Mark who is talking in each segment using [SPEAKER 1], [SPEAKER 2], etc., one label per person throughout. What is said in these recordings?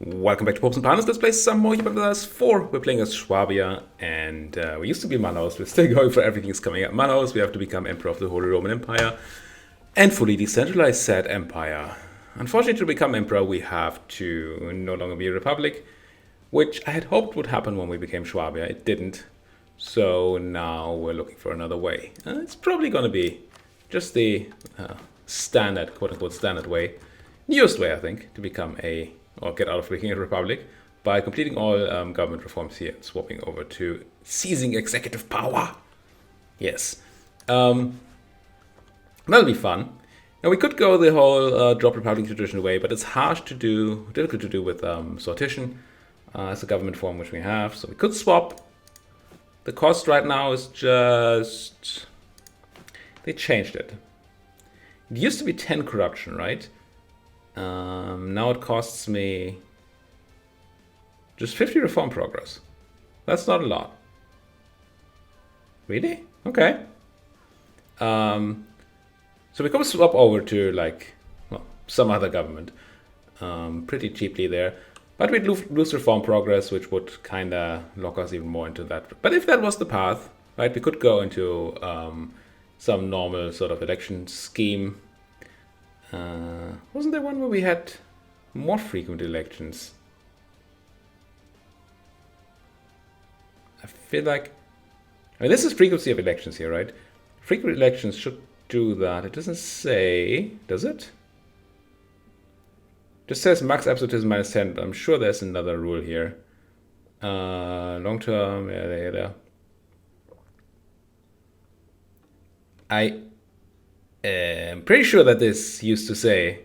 [SPEAKER 1] Welcome back to Popes and Partners. Let's play some more Europa Universalis IV. We're playing as Swabia, and we used to be Mulhouse. We're still going for everything's coming at Mulhouse. We have to become Emperor of the Holy Roman Empire and fully decentralize said empire. Unfortunately, to become Emperor, we have to no longer be a republic, which I had hoped would happen when we became Swabia. It didn't. So now we're looking for another way. It's probably going to be just the standard, quote-unquote, standard way, newest way, I think, to become or get out of being a republic by completing all government reforms here and swapping over to seizing executive power. Yes. That'll be fun. Now, we could go the whole drop republic tradition way, but it's difficult to do with sortition as a government form which we have. So we could swap. The cost right now is just... They changed it. It used to be 10 corruption, right? Now it costs me just 50 reform progress. That's not a lot. Really? Okay. So we could swap over to some other government pretty cheaply there. But we'd lose reform progress, which would kind of lock us even more into that. But if that was the path, right, we could go into some normal sort of election scheme. Wasn't there one where we had more frequent elections? I feel like... I mean, this is frequency of elections here, right? Frequent elections should do that. It doesn't say... Does it? Just says max absolutism minus 10. I'm sure there's another rule here. Long term... Yeah. I'm pretty sure that this used to say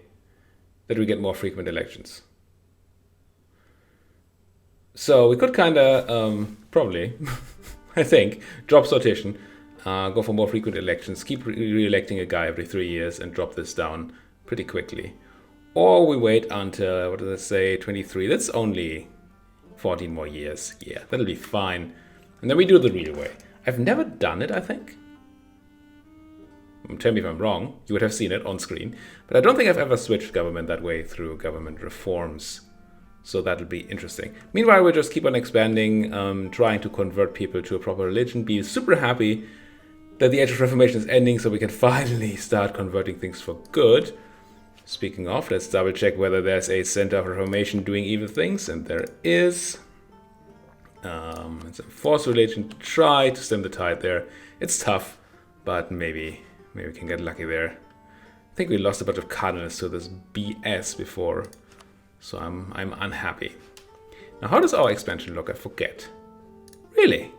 [SPEAKER 1] that we get more frequent elections. So we could kind of, probably, I think, drop sortition, go for more frequent elections, keep re-electing a guy every 3 years and drop this down pretty quickly. Or we wait until, what does it say, 23. That's only 14 more years. Yeah, that'll be fine. And then we do it the real way. I've never done it, I think. Tell me if I'm wrong, you would have seen it on screen. But I don't think I've ever switched government that way through government reforms. So that'll be interesting. Meanwhile, we'll just keep on expanding, trying to convert people to a proper religion, be super happy that the Age of Reformation is ending so we can finally start converting things for good. Speaking of, let's double check whether there's a Center of Reformation doing evil things, and there is. It's a forced religion to try to stem the tide there. It's tough, but maybe we can get lucky there. I think we lost a bunch of cardinals to this BS before, so I'm unhappy. Now, how does our expansion look? I forget. Really?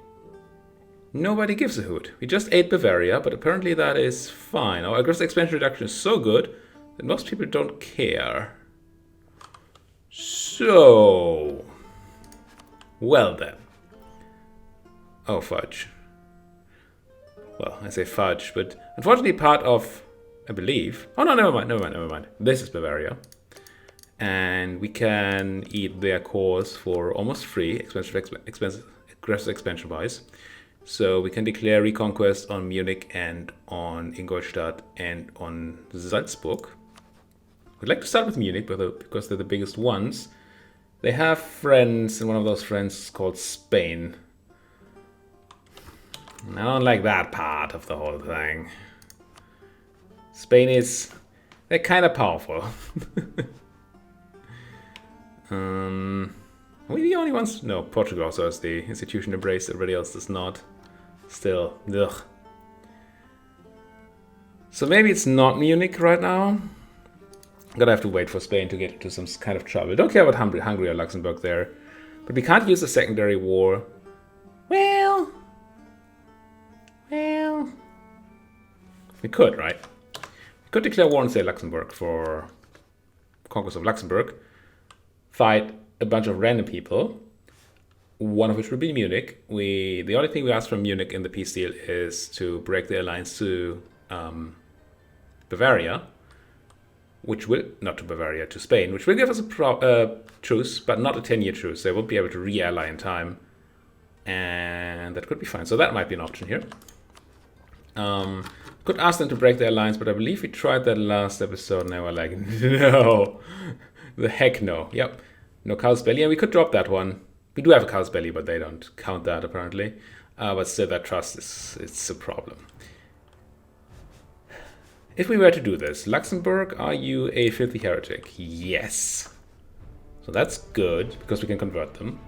[SPEAKER 1] Nobody gives a hoot. We just ate Bavaria, but apparently that is fine. Our aggressive expansion reduction is so good that most people don't care. So... Well then. Oh, fudge. Well, I say fudge, but unfortunately part of, I believe... Oh, no, never mind. This is Bavaria. And we can eat their cores for almost free, aggressive expansion-wise. So we can declare reconquest on Munich and on Ingolstadt and on Salzburg. We'd like to start with Munich because they're the biggest ones. They have friends, and one of those friends is called Spain. I don't like that part of the whole thing. Spain is... They're kind of powerful. Are we the only ones? No, Portugal also has the institution embraced. Everybody else does not. Still, ugh. So maybe it's not Munich right now. Gonna have to wait for Spain to get into some kind of trouble. Don't care about Hungary or Luxembourg there. But we can't use a secondary war. Well... We could, right? We could declare war on, say, Luxembourg for conquest of Luxembourg. Fight a bunch of random people. One of which would be Munich. The only thing we ask from Munich in the peace deal is to break the alliance to Bavaria. Which will, not to Bavaria, to Spain. Which will give us a truce, but not a 10-year truce. They won't be able to re-ally in time. And that could be fine. So that might be an option here. Could ask them to break their alliance, but I believe we tried that last episode and they were like, no. The heck no. Yep. No cow's belly, and we could drop that one. We do have a cow's belly, but they don't count that apparently. But still, that trust it's a problem. If we were to do this, Luxembourg, are you a filthy heretic? Yes. So that's good, because we can convert them.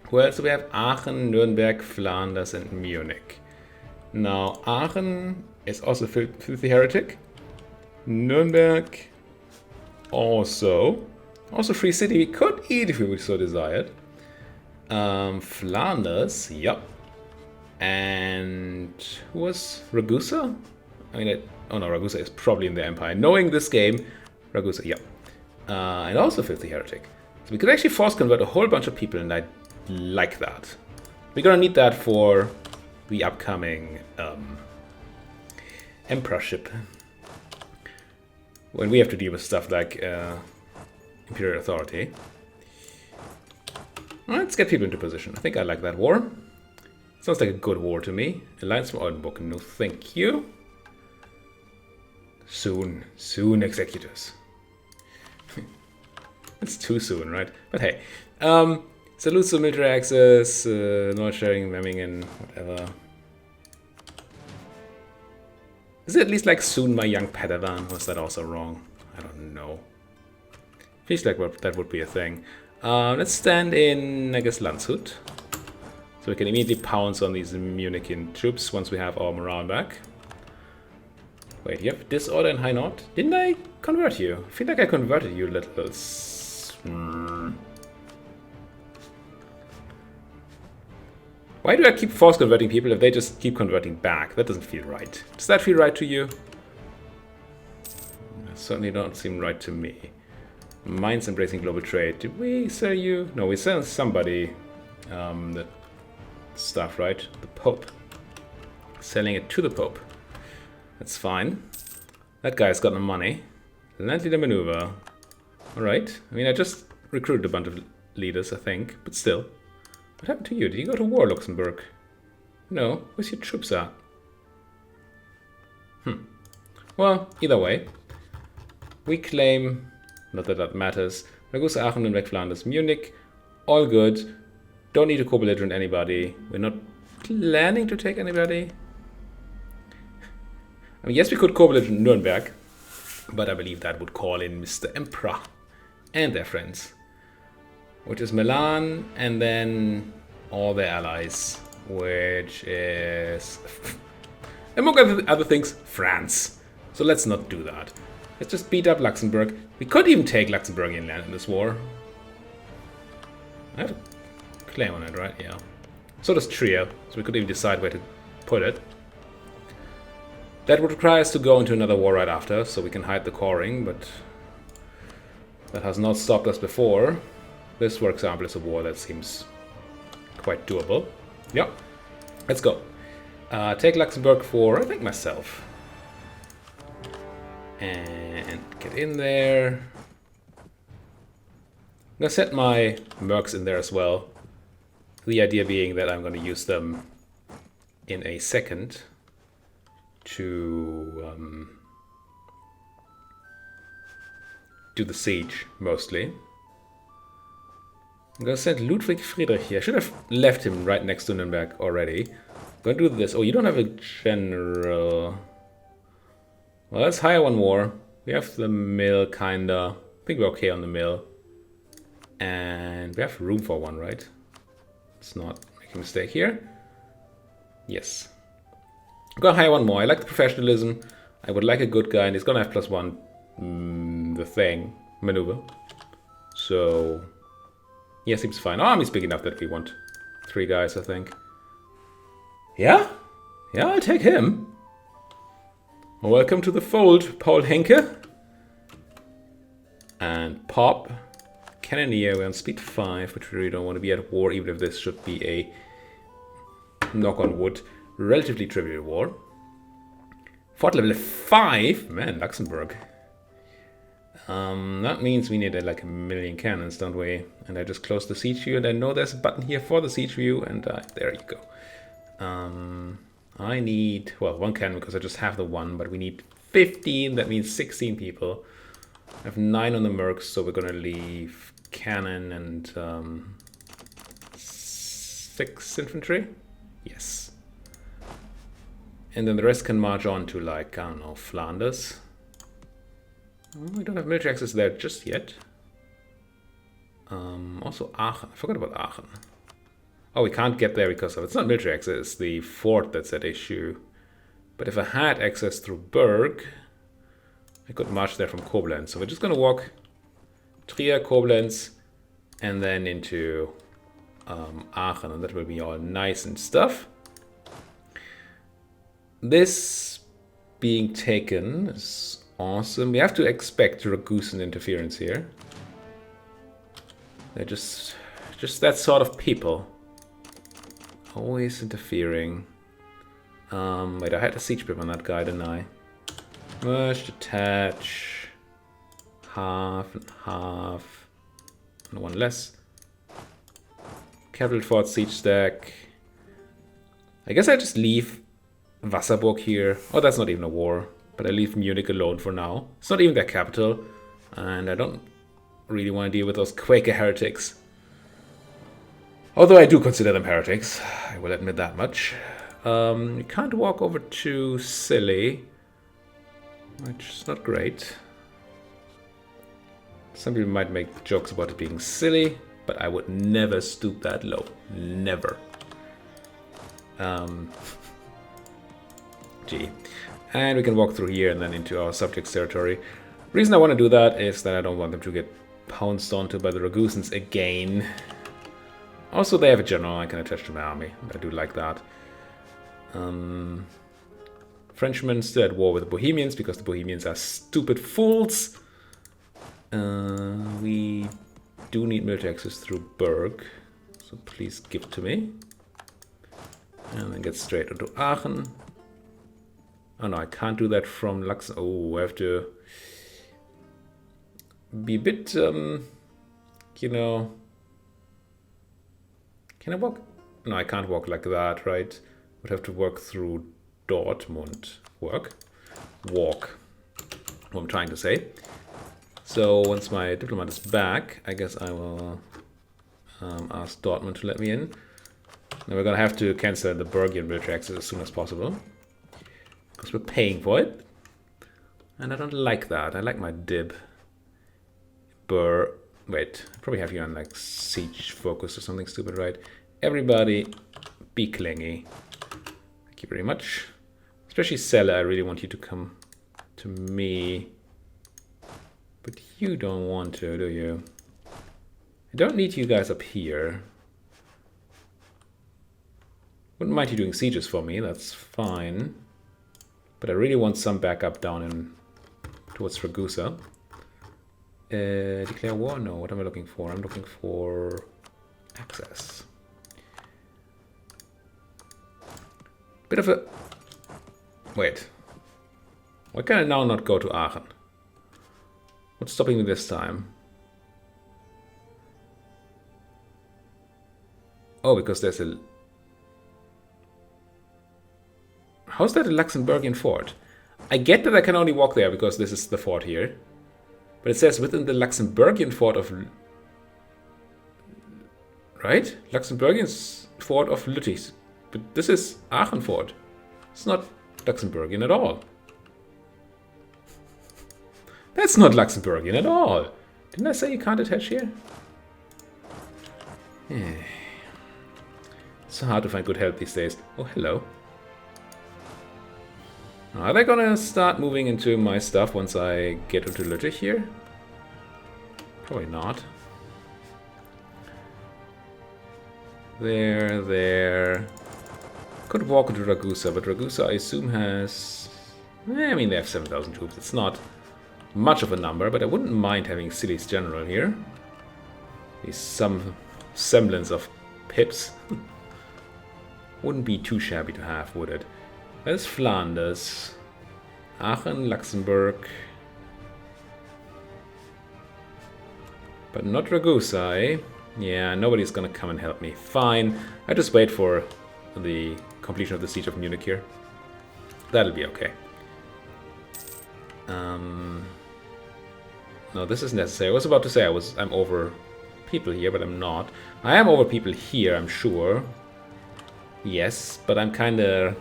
[SPEAKER 1] Who else do we have? Aachen, Nuremberg, Flanders, and Munich. Now, Aachen is also a filthy heretic. Nuremberg, also free city. We could eat if we so desired. Flanders, yep. And who was Ragusa? I mean, oh no, Ragusa is probably in the Empire. Knowing this game, Ragusa, yep. And also filthy heretic. So we could actually force convert a whole bunch of people, and I like that. We're gonna need that for the upcoming emperorship, when we have to deal with stuff like imperial authority. Let's get people into position. I think I like that war. Sounds like a good war to me. Alliance from Oldenburg, no thank you. Soon executors. It's too soon, right? But hey, salutes to military access, not sharing, Memmingen, whatever. Is it at least like soon my young Padawan? Was that also wrong? I don't know. Feels like that would be a thing. Let's stand in, I guess, Landshut. So we can immediately pounce on these Munichian troops once we have our morale back. Wait, you have disorder in High North? Didn't I convert you? I feel like I converted you, little... Why do I keep force converting people if they just keep converting back? That doesn't feel right. Does that feel right to you? That certainly don't seem right to me. Mainz embracing global trade. Did we sell you? No, we sell somebody the stuff, right? The Pope. Selling it to the Pope. That's fine. That guy's got no money. Land leader maneuver. Alright. I mean, I just recruited a bunch of leaders, I think. But still. What happened to you? Did you go to war, Luxembourg? No. Where's your troops at? Well, either way. We claim... Not that that matters. Ragusa, Aachen, Nürnberg, Flanders, Munich. All good. Don't need to co-belligerent anybody. We're not planning to take anybody. I mean, yes, we could co-belligerent Nuremberg, but I believe that would call in Mr. Emperor and their friends, which is Milan, and then all their allies, which is, among other things, France. So let's not do that. Let's just beat up Luxembourg. We could even take Luxembourgian land in this war. I have a claim on it, right? Yeah. So does Trier, so we could even decide where to put it. That would require us to go into another war right after, so we can hide the coring, but that has not stopped us before. This, for example, is a war that seems quite doable. Yep. Let's go. Take Luxembourg for, I think, myself. And get in there. I'm gonna set my mercs in there as well. The idea being that I'm gonna use them in a second to do the siege, mostly. I'm gonna send Ludwig Friedrich here. I should have left him right next to Nuremberg already. I'm gonna do this. Oh, you don't have a general. Well, let's hire one more. We have the mill, kinda. I think we're okay on the mill. And we have room for one, right? Let's not make a mistake here. Yes. I'm gonna hire one more. I like the professionalism. I would like a good guy, and he's gonna have +1 the thing, maneuver. So, yeah, seems fine. Our army's big enough that we want 3 guys, I think. Yeah? Yeah, I'll take him. Welcome to the fold, Paul Henke. And pop. Cannoneer, we're on speed 5, which we really don't want to be at war, even if this should be a, knock on wood, relatively trivial war. Fort level 5? Man, Luxembourg. That means we need like 1 million cannons, don't we? And I just closed the siege view, and I know there's a button here for the siege view, and there you go. I need, well, 1 cannon because I just have the 1, but we need 15, that means 16 people. I have 9 on the mercs, so we're gonna leave cannon and 6 infantry. Yes. And then the rest can march on to, like, I don't know, Flanders. We don't have military access there just yet. Also Aachen. I forgot about Aachen. Oh, we can't get there because of it's not military access, it's the fort that's at issue. But if I had access through Berg, I could march there from Koblenz. So we're just going to walk Trier, Koblenz, and then into Aachen, and that will be all nice and stuff. This being taken is awesome. We have to expect Ragusan interference here. They're just that sort of people. Always interfering. Wait, I had a siege pip on that guy, didn't I? Merge, detach. Half and half. And one less. Capital fort, siege stack. I guess I just leave Wasserburg here. Oh, that's not even a war. But I leave Munich alone for now. It's not even their capital. And I don't really want to deal with those Quaker heretics. Although I do consider them heretics. I will admit that much. You can't walk over to Silly. Which is not great. Some people might make jokes about it being silly. But I would never stoop that low. Never. Gee. And we can walk through here and then into our subject's territory. Reason I want to do that is that I don't want them to get pounced onto by the Ragusans again. Also, they have a general I can attach to my army. I do like that. Frenchmen still at war with the Bohemians because the Bohemians are stupid fools. We do need military access through Berg. So please give to me. And then get straight into Aachen. Oh no, I can't do that from Lux. Oh, I have to be a bit, you know. Can I walk? No, I can't walk like that, right? Would have to work through Dortmund. Walk. What I'm trying to say. So once my diplomat is back, I guess I will ask Dortmund to let me in. Now we're gonna have to cancel the Bergian military access as soon as possible. Because we're paying for it. And I don't like that. I like my dib. Wait, I probably have you on like siege focus or something stupid, right? Everybody be clingy. Thank you very much. Especially Celle, I really want you to come to me. But you don't want to, do you? I don't need you guys up here. Wouldn't mind you doing sieges for me, that's fine. But I really want some backup down in towards Ragusa. Declare war? No, what am I looking for? I'm looking for access. Bit of a... Wait. Why can I now not go to Aachen? What's stopping me this time? Oh, because there's a... How's that a Luxembourgian fort? I get that I can only walk there because this is the fort here. But it says within the Luxembourgian fort of... Right? Luxembourgian fort of Lüttich. But this is Aachen fort. It's not Luxembourgian at all. That's not Luxembourgian at all. Didn't I say you can't attach here? Yeah. It's so hard to find good help these days. Oh, hello. Are they gonna start moving into my stuff once I get into Lüttich here? Probably not. There. Could walk into Ragusa, but Ragusa I assume has... I mean, they have 7,000 troops. It's not much of a number, but I wouldn't mind having Silly's general here. He's some semblance of pips. Wouldn't be too shabby to have, would it? There's Flanders, Aachen, Luxembourg, but not Ragusa, eh? Yeah, nobody's gonna come and help me. Fine, I just wait for the completion of the siege of Munich here. That'll be okay. No, this is necessary. I was about to say I'm over people here, but I'm not. I am over people here, I'm sure. Yes, but I'm kind of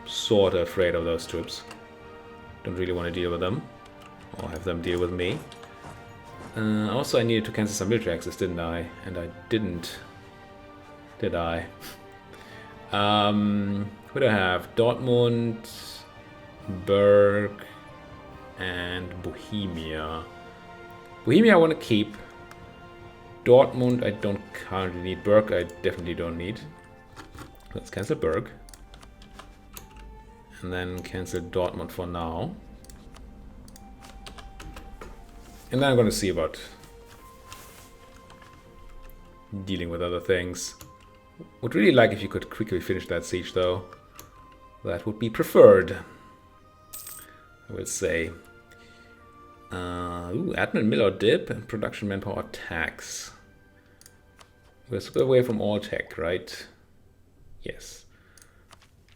[SPEAKER 1] sort of afraid of those troops. Don't really want to deal with them. Or have them deal with me. Also, I needed to cancel some military access, didn't I? And I didn't. Did I? Who do I have? Dortmund, Berg, and Bohemia. Bohemia I want to keep. Dortmund I don't currently need. Berg I definitely don't need. Let's cancel Berg. And then cancel Dortmund for now. And then I'm going to see about dealing with other things. Would really like if you could quickly finish that siege though. That would be preferred, I will say. Admin mill or dip and production manpower tax. We're still away from all tech, right? Yes.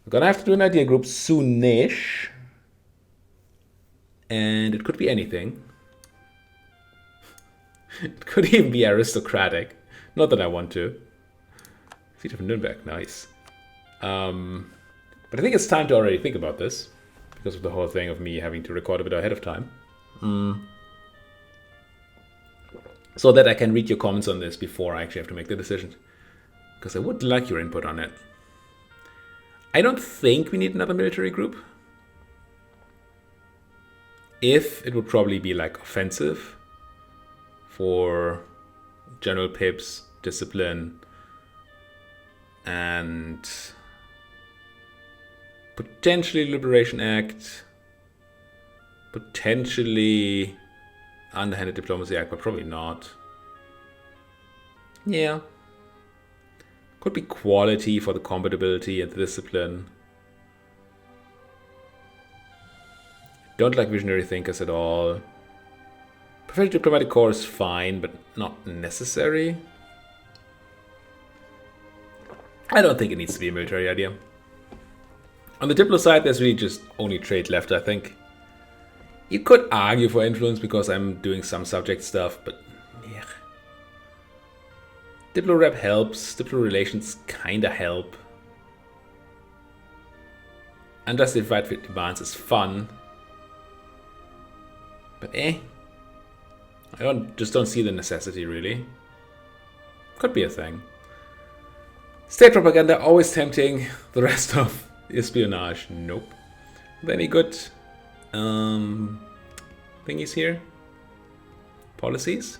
[SPEAKER 1] We're gonna have to do an idea group soonish. And it could be anything. It could even be aristocratic. Not that I want to. Siege of Nuremberg, nice. But I think it's time to already think about this. Because of the whole thing of me having to record a bit ahead of time. So that I can read your comments on this before I actually have to make the decision. Because I would like your input on it. I don't think we need another military group. If, it would probably be like offensive. For general pips, discipline, and potentially Liberation Act, potentially Underhanded Diplomacy Act, but probably not. Yeah. Could be quality for the compatibility and the discipline. Don't like visionary thinkers at all. Professional diplomatic corps is fine, but not necessary. I don't think it needs to be a military idea. On the Diplo side, there's really just only trade left, I think. You could argue for influence because I'm doing some subject stuff, but yeah. Diplo rep helps, Diplo relations kinda help. Unjustified demands is fun. But I just don't see the necessity, really. Could be a thing. State propaganda, always tempting. The rest of espionage, nope. Are there any good thingies here? Policies?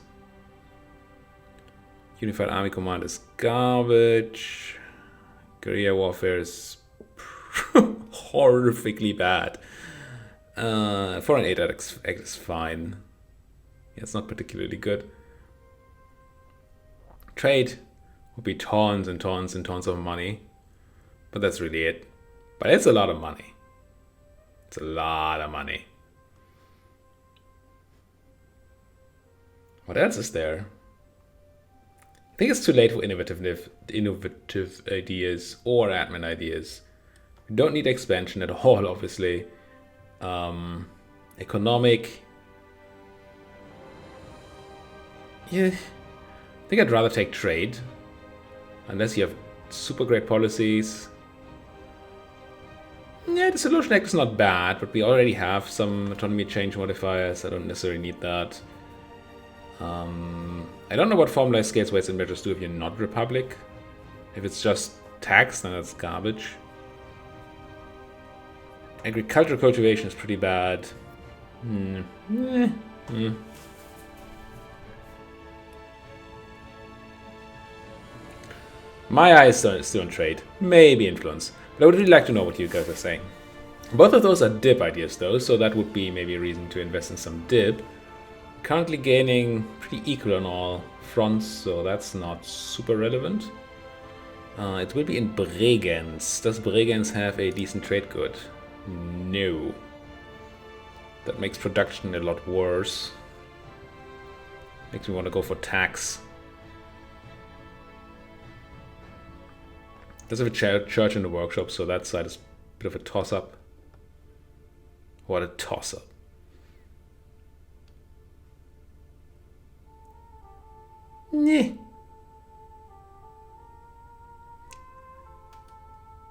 [SPEAKER 1] Unified Army Command is garbage. Guerrilla warfare is horrifically bad. Foreign aid act is fine. Yeah, it's not particularly good. Trade would be tons and tons and tons of money. But that's really it. But it's a lot of money. It's a lot of money. What else is there? I think it's too late for innovative ideas or admin ideas. We don't need expansion at all, obviously. Economic. Yeah, I think I'd rather take trade. Unless you have super great policies. Yeah, the Solution Act is not bad, but we already have some autonomy change modifiers. I don't necessarily need that. I don't know what formalized scales, weights, and measures do if you're not Republic. If it's just tax, then that's garbage. Agricultural cultivation is pretty bad. My eye is still on trade. Maybe influence. But I would really like to know what you guys are saying. Both of those are dip ideas though, so that would be maybe a reason to invest in some dip. Currently gaining pretty equal on all fronts, so that's not super relevant. It will be in Bregenz. Does Bregenz have a decent trade good? No. That makes production a lot worse. Makes me want to go for tax. Does have a church in the workshop, so that side is a bit of a toss-up. What a toss-up. Nyeh.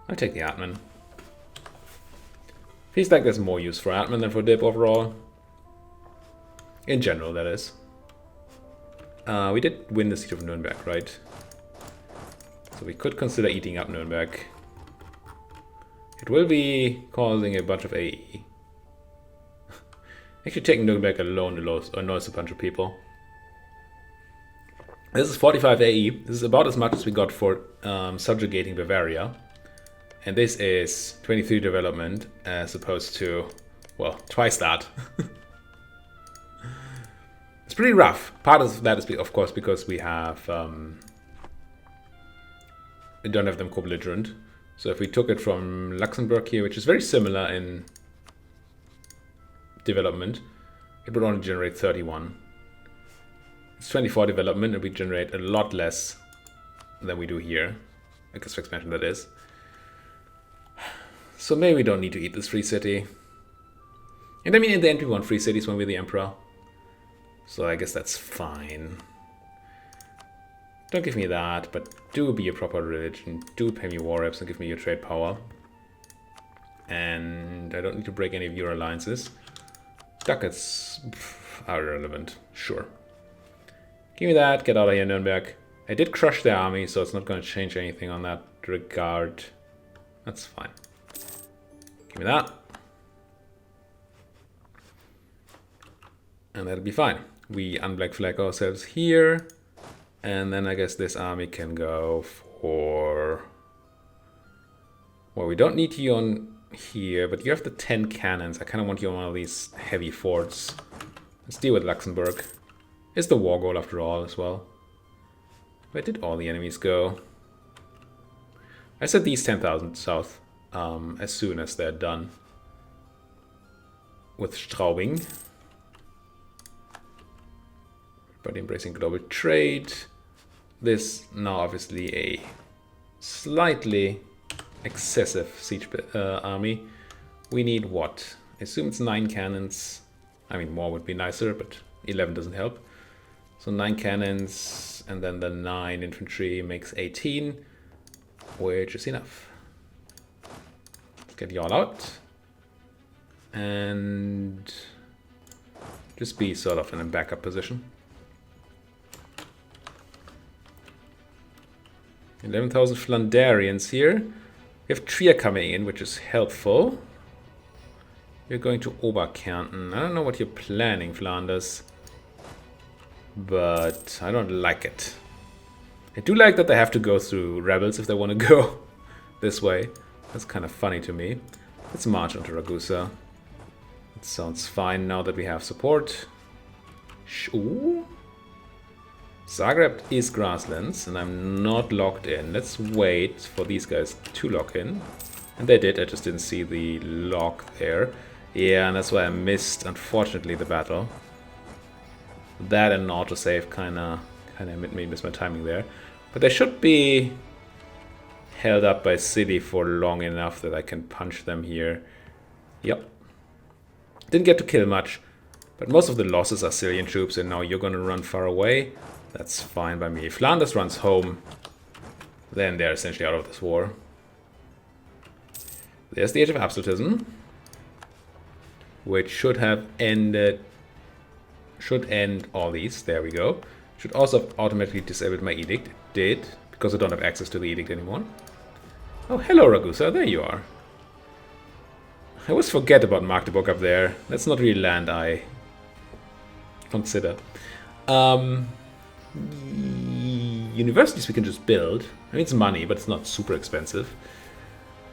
[SPEAKER 1] I'll take the admin. Feels like there's more use for admin than for dip overall. In general, that is. We did win the Siege of Nuremberg, right? So we could consider eating up Nuremberg. It will be causing a bunch of AE. Actually, taking Nuremberg alone annoys a bunch of people. This is 45 AE. This is about as much as we got for subjugating Bavaria. And this is 23 development as opposed to, well, twice that. It's pretty rough. Part of that is, of course, because we have we don't have them co-belligerent. So if we took it from Luxembourg here, which is very similar in development, it would only generate 31. It's 24 development, and we generate a lot less than we do here. I guess for expansion, that is. So maybe we don't need to eat this free city. And I mean, in the end, we want free cities when we're the emperor. So I guess that's fine. Don't give me that, but do be a proper religion. Do pay me war reps and give me your trade power. And I don't need to break any of your alliances. Ducats are irrelevant, sure. Give me that, get out of here, Nuremberg. I did crush their army, so it's not going to change anything on that regard. That's fine. Give me that. And that'll be fine. We unblack flag ourselves here. And then I guess this army can go for... Well, we don't need you on here, but you have the 10 cannons. I kind of want you on one of these heavy forts. Let's deal with Luxembourg. It's the war goal after all as well. Where did all the enemies go? I said these 10,000 south as soon as they're done with Straubing. But embracing global trade. This now obviously a slightly excessive siege army. We need what? I assume it's 9 cannons. I mean, more would be nicer, but 11 doesn't help. So 9 cannons, and then the 9 infantry makes 18, which is enough. Let's get y'all out. And just be sort of in a backup position. 11,000 Flandarians here. We have Trier coming in, which is helpful. You're going to Oberkärnten. I don't know what you're planning, Flanders. But I don't like it. I do like that they have to go through rebels if they want to go this way. That's kind of funny to me. Let's march onto Ragusa. It sounds fine now that we have support. Ooh. Zagreb is grasslands, and I'm not locked in. Let's wait for these guys to lock in. And they did, I just didn't see the lock there. Yeah, and that's why I missed, unfortunately, the battle. That and an autosave kinda made me miss my timing there. But they should be held up by city for long enough that I can punch them here. Yep. Didn't get to kill much, but most of the losses are Syrian troops, and now you're gonna run far away. That's fine by me. If Flanders runs home, then they're essentially out of this war. There's the Age of Absolutism, which should have ended... Should end all these. There we go. Should also have automatically disabled my edict. It did, because I don't have access to the edict anymore. Oh, hello, Ragusa. There you are. I always forget about Magdeburg up there. That's not really land I consider. Universities we can just build. I mean, it's money, but it's not super expensive.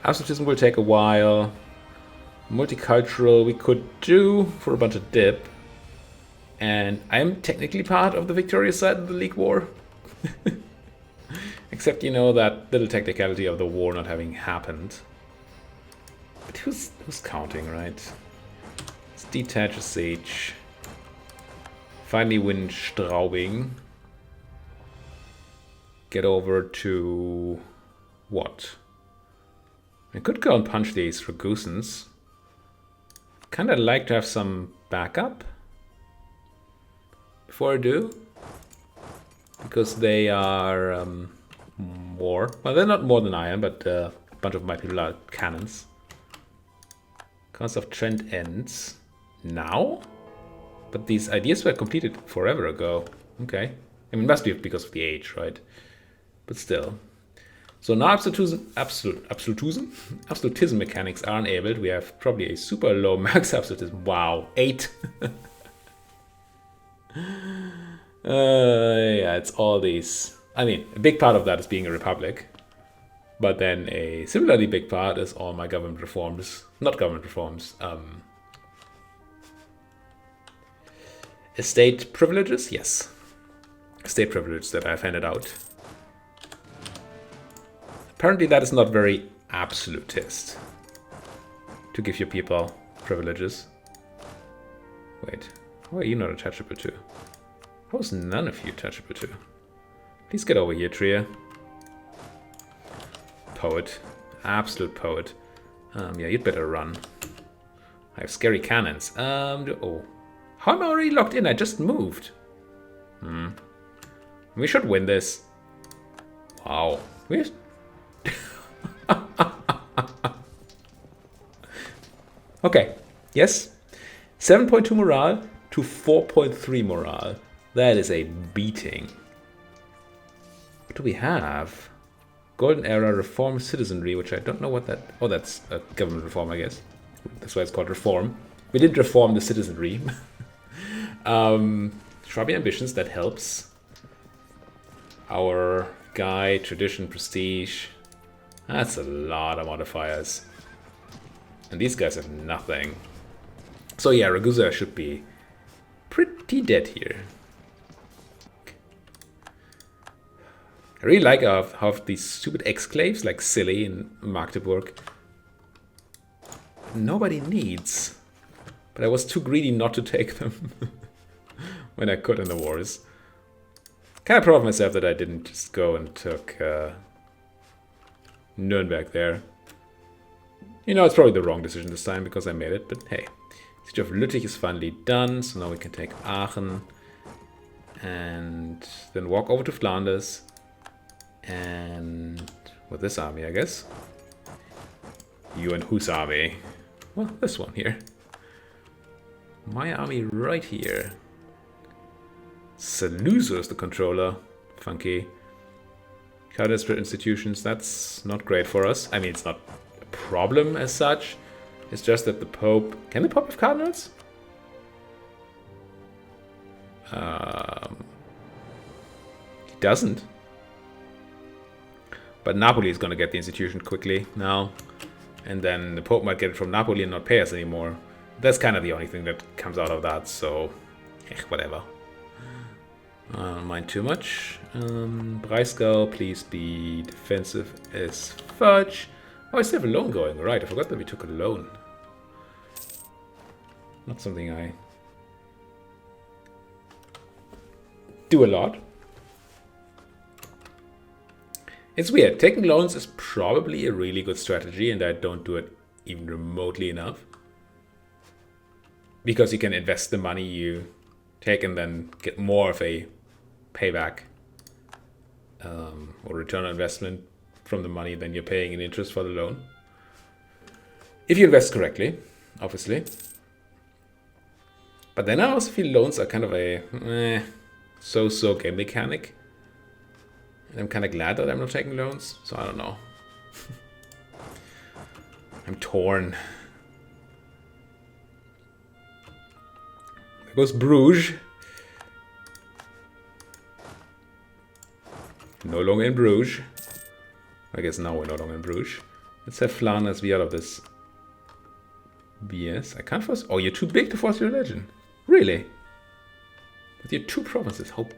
[SPEAKER 1] Absolutism will take a while. Multicultural we could do for a bunch of dip. And I'm technically part of the victorious side of the League War. Except, you know, that little technicality of the war not having happened. But who's counting, right? Let's detach a siege. Finally win Straubing. Get over to... what? I could go and punch these Ragusans. Kinda like to have some backup. Before I do. Because they are more... well, they're not more than I am, but bunch of my people are cannons. Council of Trent ends now? But these ideas were completed forever ago. Okay. I mean, it must be because of the age, right? But still. So now absolutism mechanics are enabled. We have probably a super low max absolutism. Wow, 8. Yeah, it's all these. I mean, a big part of that is being a republic. But then a similarly big part is all my government reforms. Not government reforms. Estate privileges? Yes. Estate privileges that I've handed out. Apparently that is not very absolutist. To give your people privileges. Wait, why are you not attachable to? How is none of you attachable to? Please get over here, Trier. Poet. Absolute poet. Yeah, you'd better run. I have scary cannons. Oh. How am I already locked in? I just moved. We should win this. Wow. Okay. Yes. 7.2 morale to 4.3 morale. That is a beating. What do we have? Golden Era Reform Citizenry, which I don't know what that... Oh, that's a government reform, I guess. That's why it's called reform. We did reform the citizenry. Shrubby Ambitions, that helps. Our guy, Tradition, Prestige. That's a lot of modifiers. And these guys have nothing. So yeah, Ragusa should be pretty dead here. I really like how these stupid exclaves, like Silly and Magdeburg, nobody needs. But I was too greedy not to take them when I could in the wars. Kind of proud of myself that I didn't just go and took Nuremberg there. You know, it's probably the wrong decision this time because I made it, but hey. Siege of Lüttich is finally done, so now we can take Aachen. And then walk over to Flanders. And with this army, I guess. You and whose army? Well, this one here. My army right here. Saluzzo is the controller. Funky. Cadastral institutions, that's not great for us. I mean, it's not a problem as such. It's just that the Pope... Can the Pope have cardinals? He doesn't. But Napoli is going to get the institution quickly now. And then the Pope might get it from Napoli and not pay us anymore. That's kind of the only thing that comes out of that, so... whatever. Mind too much. Breisgau, please be defensive as fudge. Oh, I still have a loan going. Right, I forgot that we took a loan. Not something I do a lot. It's weird. Taking loans is probably a really good strategy, and I don't do it even remotely enough. Because you can invest the money you take and then get more of a payback or return on investment from the money than you're paying in interest for the loan. If you invest correctly, obviously. But then I also feel loans are kind of a so-so game mechanic. And I'm kind of glad that I'm not taking loans, so I don't know. I'm torn. There goes Bruges. No longer in Bruges. I guess now we're no longer in Bruges. Let's have Flanders be out of this. BS. I can't force... Oh, you're too big to force your religion. Really? With your 2 provinces. Hope.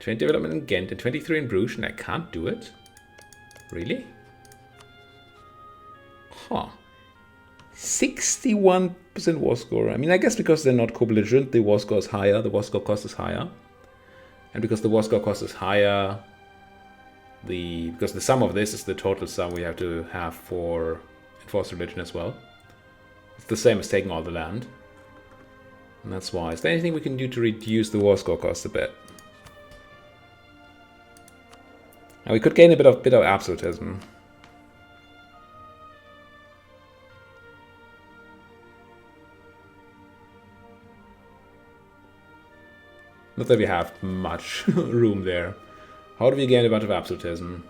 [SPEAKER 1] 20 development in Ghent and 23 in Bruges, and I can't do it? Really? Huh. 61% war score. I mean, I guess because they're not co-belligerent, the war score is higher, the war score cost is higher. And because the war score cost is higher, because the sum of this is the total sum we have to have for enforced religion as well. It's the same as taking all the land. And that's why. Is there anything we can do to reduce the war score cost a bit? And we could gain a bit of absolutism. Not that we have much room there. How do we gain a bunch of absolutism?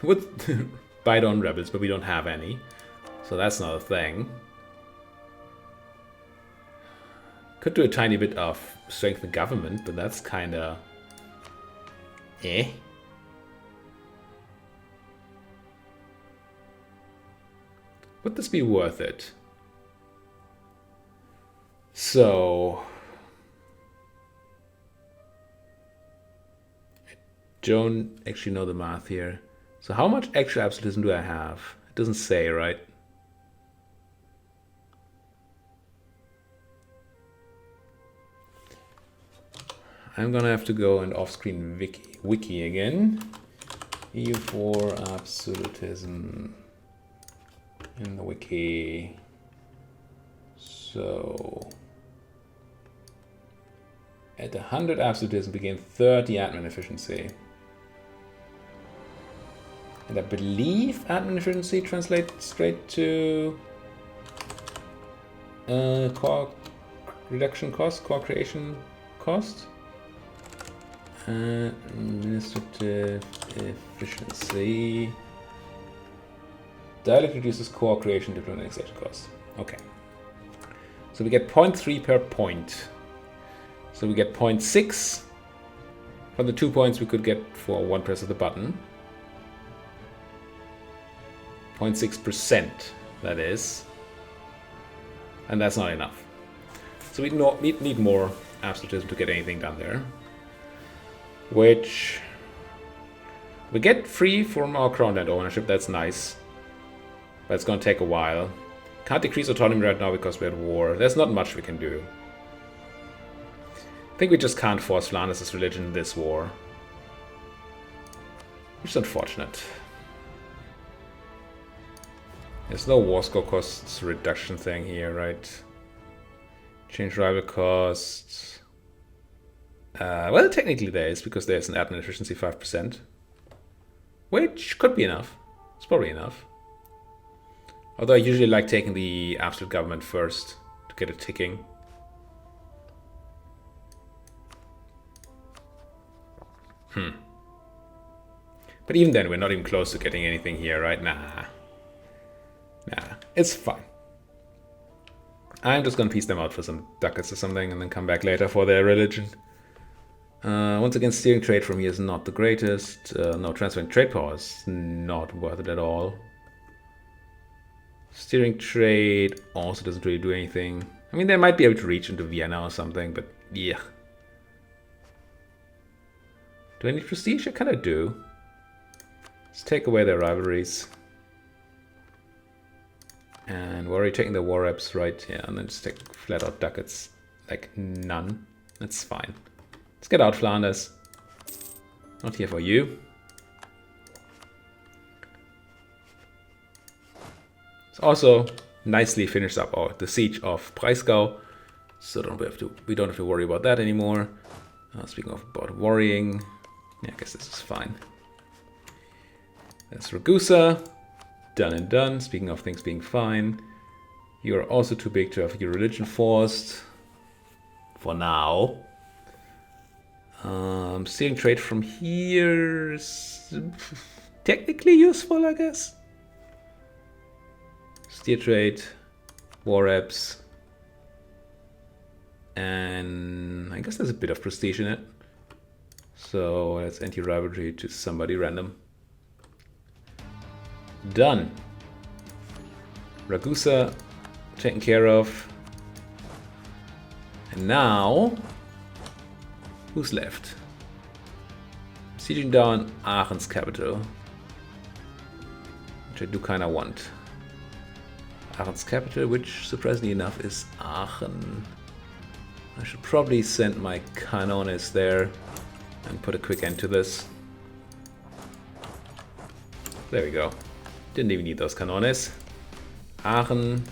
[SPEAKER 1] Would bite on rebels, but we don't have any. So that's not a thing. Could do a tiny bit of strengthen government, but that's kinda... eh? Would this be worth it? So... I don't actually know the math here. So how much actual absolutism do I have? It doesn't say, right? I'm gonna have to go and off-screen wiki again. EU4 absolutism in the wiki. So at 100 absolutism we gain 30 admin efficiency. And I believe admin efficiency translates straight to core reduction cost, core creation cost. Administrative efficiency. Dialect reduces core creation deployment and extension cost. Okay. So we get 0.3 per point. So we get 0.6 from the 2 points we could get for one press of the button. 0.6%, that is. And that's not enough. So we need more absolutism to get anything done there. Which we get free from our crown land ownership, that's nice. But it's gonna take a while. Can't decrease autonomy right now because we're at war. There's not much we can do. I think we just can't force Flanders' religion in this war. Which is unfortunate. There's no war score costs reduction thing here, right? Change rival costs. Well, technically there is, because there's an admin efficiency 5%. Which could be enough. It's probably enough. Although I usually like taking the absolute government first to get it ticking. But even then, we're not even close to getting anything here, right? Nah. Nah, it's fine. I'm just gonna piece them out for some ducats or something and then come back later for their religion. Once again, steering trade from here is not the greatest. No, transferring trade power is not worth it at all. Steering trade also doesn't really do anything. I mean, they might be able to reach into Vienna or something, but yeah. Do I need prestige? I kind of do. Let's take away their rivalries. And we're already taking the war reps, right? Yeah, and then just take flat out ducats. Like none. That's fine. Let's get out Flanders. Not here for you. It's also nicely finished up the siege of Breisgau. So we don't have to worry about that anymore. Speaking of about worrying, yeah, I guess this is fine. That's Ragusa. Done and done. Speaking of things being fine, you're also too big to have your religion forced. For now. Steering trade from here is technically useful, I guess. Steer trade, war reps, and I guess there's a bit of prestige in it. So let's anti-rivalry to somebody random. Done. Ragusa taken care of. And now, who's left? Sieging down Aachen's capital, which I do kind of want. Aachen's capital, which surprisingly enough is Aachen. I should probably send my canones there and put a quick end to this. There we go. Didn't even need those canones. Aachen.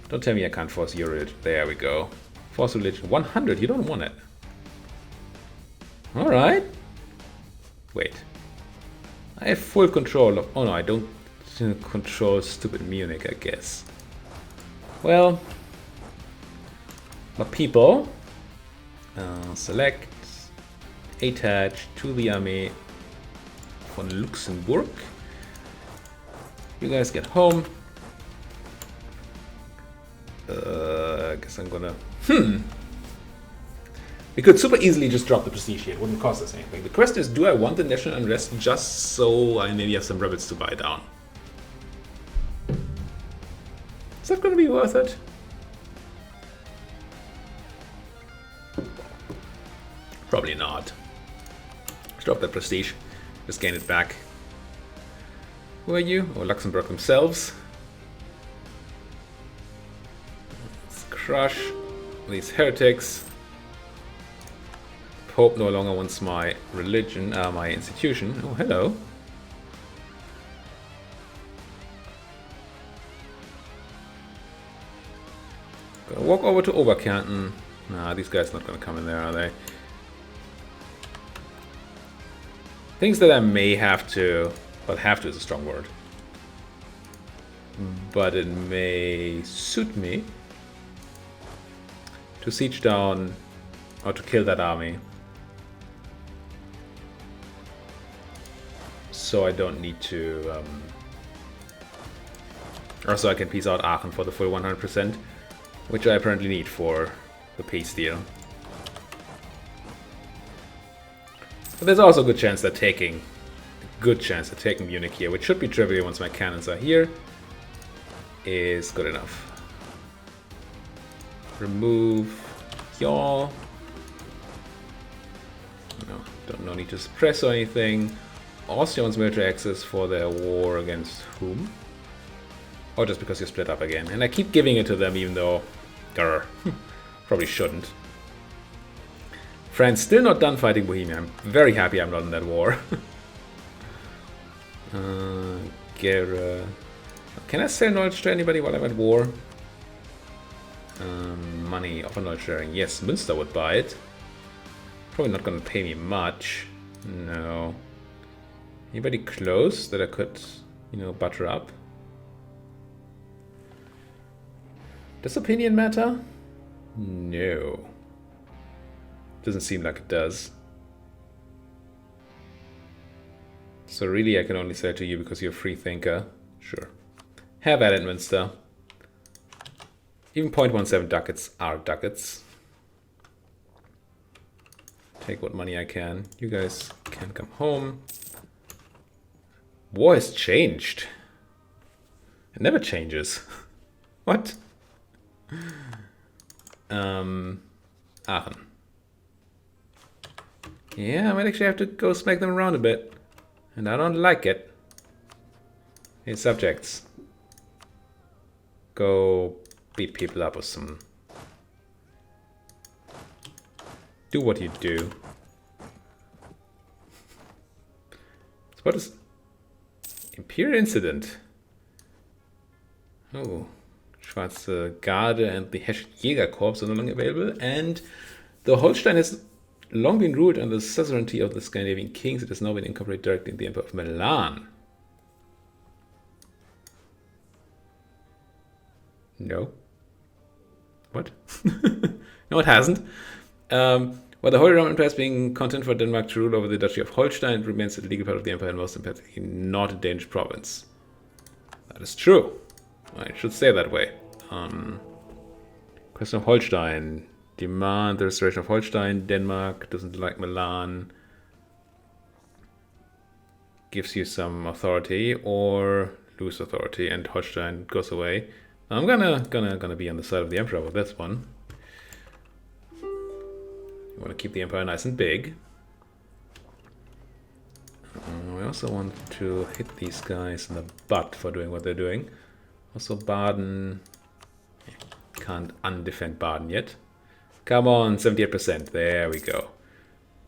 [SPEAKER 1] Don't tell me I can't force your religion. There we go. Force religion 100. You don't want it. Alright. Wait. I have full control of... Oh no, I don't control stupid Munich, I guess. Well. My people. Select, attach to the army von Luxembourg. You guys get home. I guess I'm gonna... We could super easily just drop the prestige here. It wouldn't cost us anything. The question is, do I want the national unrest just so I maybe have some rabbits to buy down? Is that gonna be worth it? Probably not. Let's drop that prestige. Just gain it back. Who are you? Oh, Luxembourg themselves. Let's crush these heretics. Pope no longer wants my religion, my institution. Oh, hello. Gonna walk over to Oberkärnten. Nah, these guys not gonna come in there, are they? Things that I may have to... Well, have to is a strong word. But it may suit me to siege down or to kill that army. So I don't need to... or so I can peace out Aachen for the full 100%, which I apparently need for the peace deal. But there's also a good chance that taking Munich here, which should be trivial once my cannons are here, is good enough. Remove y'all. No need to suppress or anything. Austria wants military access for their war against whom? Or just because you're split up again. And I keep giving it to them even though... probably shouldn't. France still not done fighting Bohemia. I'm very happy I'm not in that war. Gera. Can I sell knowledge to anybody while I'm at war? Money, offer knowledge sharing. Yes, Münster would buy it. Probably not going to pay me much. No. Anybody close that I could, butter up? Does opinion matter? No. Doesn't seem like it does. So really I can only sell to you because you're a free thinker. Sure. Have at it, Münster. Even 0.17 ducats are ducats. Take what money I can. You guys can come home. War has changed. It never changes. What? Aachen. Yeah, I might actually have to go smack them around a bit. And I don't like it. Hey, subjects. Go beat people up with some... Do what you do. So what is... Imperial Incident. Oh. Schwarze Garde and the Hessian Jägerkorps are no longer available. And though Holstein has long been ruled under the suzerainty of the Scandinavian kings, it has now been incorporated directly in the Empire of Milan. No. What? No, it hasn't. While the Holy Roman Empire is being content for Denmark to rule over the Duchy of Holstein, it remains a legal part of the empire and most importantly not a Danish province. That is true. It should stay that way. Question of Holstein. Demand the restoration of Holstein. Denmark doesn't like Milan. Gives you some authority or lose authority, and Holstein goes away. I'm gonna be on the side of the emperor with this one. I want to keep the empire nice and big. We also want to hit these guys in the butt for doing what they're doing. Also Baden. Can't undefend Baden yet. Come on, 78%. There we go.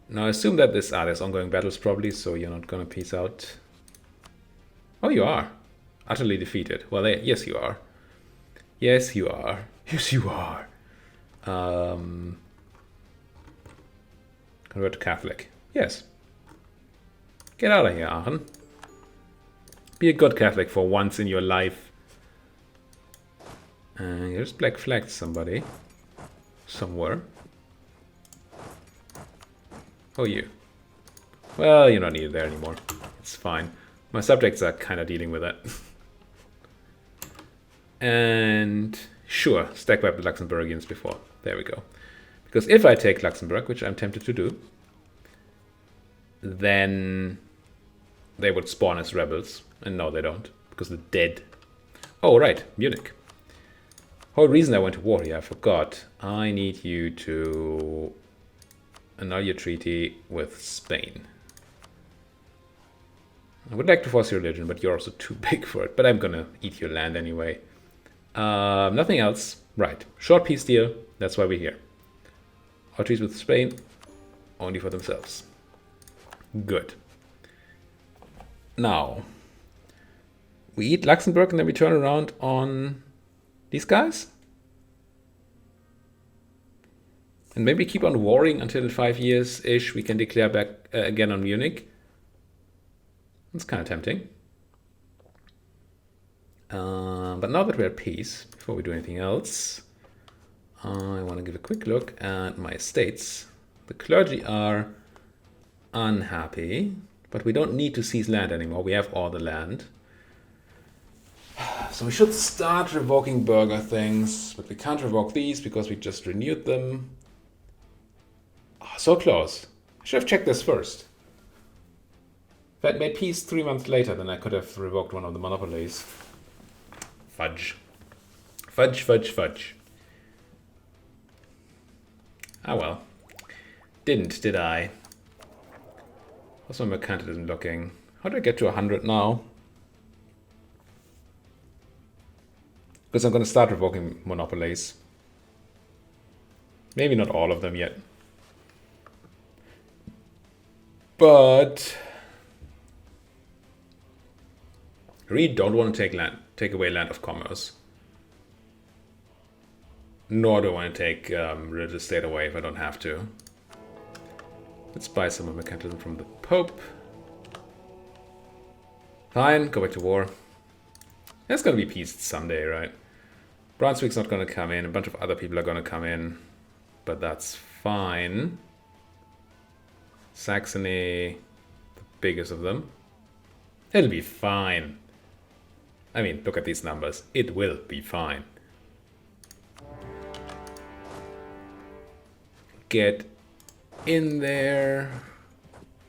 [SPEAKER 1] Now I assume that there's ongoing battles probably, so you're not gonna peace out. Oh, you are. Utterly defeated. Well, yes you are. Yes you are. Yes you are. Convert to Catholic. Yes. Get out of here, Aachen. Be a good Catholic for once in your life. You just black flagged somebody. Somewhere. Oh, you. Well, you're not needed there anymore. It's fine. My subjects are kind of dealing with that. And sure, stack wipe the Luxembourgians before. There we go. Because if I take Luxembourg, which I'm tempted to do, then they would spawn as rebels. And no, they don't, because they're dead. Oh, right, Munich. Whole reason I went to war here, I forgot. I need you to annul your treaty with Spain. I would like to force your religion, but you're also too big for it. But I'm gonna eat your land anyway. Nothing else. Right. Short peace deal. That's why we're here. Our treaties with Spain, only for themselves. Good. Now, we eat Luxembourg and then we turn around on these guys? And maybe keep on warring until in 5 years-ish we can declare back again on Munich. It's kind of tempting. But now that we're at peace, before we do anything else, I want to give a quick look at my estates. The clergy are unhappy, but we don't need to seize land anymore. We have all the land. So we should start revoking burgher things, but we can't revoke these because we just renewed them. Oh, so close. I should have checked this first. If I'd made peace 3 months later, then I could have revoked one of the monopolies. Fudge. Fudge, fudge, fudge. Ah well. Didn't, did I? How's my mercantilism looking? How do I get to 100 now? Because I'm going to start revoking monopolies. Maybe not all of them yet. But I really don't want to take away land of commerce. Nor do I want to take religious state away if I don't have to. Let's buy some of mercantilism from the Pope. Fine, go back to war. There's going to be peace someday, right? Brunswick's not going to come in. A bunch of other people are going to come in. But that's fine. Saxony, the biggest of them. It'll be fine. I mean, look at these numbers. It will be fine. Get in there.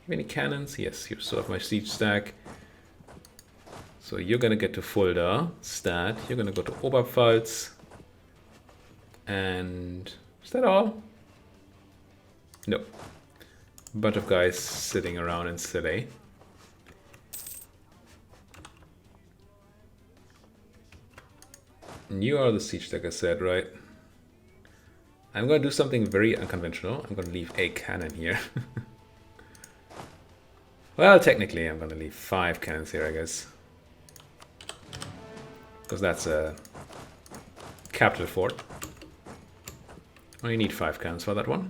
[SPEAKER 1] Have any cannons? Yes, here's sort of my siege stack. So you're gonna get to Fulda, Stat. You're gonna go to Oberpfalz. And is that all? No. A bunch of guys sitting around in City. And you are the siege stack, I said, right? I'm gonna do something very unconventional. I'm gonna leave a cannon here. Well, technically I'm gonna leave 5 cannons here, I guess. Because that's a capital fort. Only need 5 cannons for that one.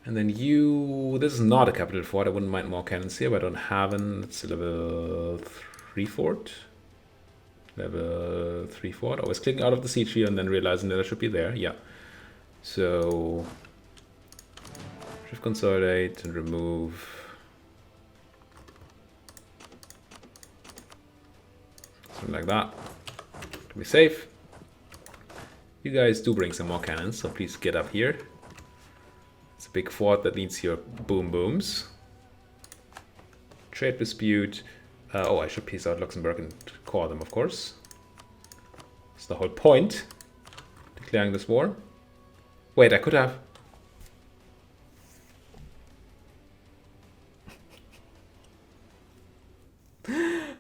[SPEAKER 1] And then you... This is not a capital fort. I wouldn't mind more cannons here, but I don't have an... It's a level 3 fort. Level 3 fort. I was clicking out of the siege here and then realizing that I should be there. Yeah. So... Shift consolidate and remove... Something like that. To be safe. You guys do bring some more cannons, so please get up here. It's a big fort that needs your boom booms. Trade dispute. Oh, I should peace out Luxembourg and core them, of course. That's the whole point. Declaring this war. Wait, I could have...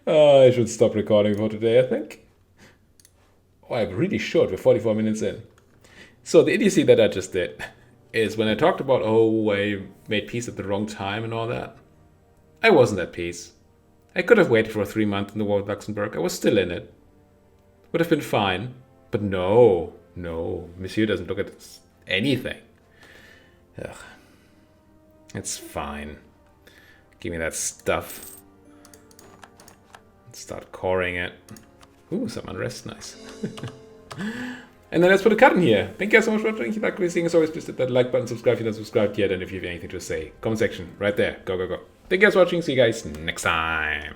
[SPEAKER 1] I should stop recording for today, I think. Oh, I'm really short. We're 44 minutes in. So the idiocy that I just did is when I talked about, oh, I made peace at the wrong time and all that. I wasn't at peace. I could have waited for 3 months in the war with Luxembourg. I was still in it. Would have been fine. But no. Monsieur doesn't look at anything. Ugh. It's fine. Give me that stuff. Let's start coring it. Ooh, some unrest. Nice. And then let's put a cut in here. Thank you guys so much for watching. If you like what you're seeing, as always, please hit that like button, subscribe if you're not subscribed yet, and if you have anything to say, comment section right there. Go, go, go. Thank you guys for watching. See you guys next time.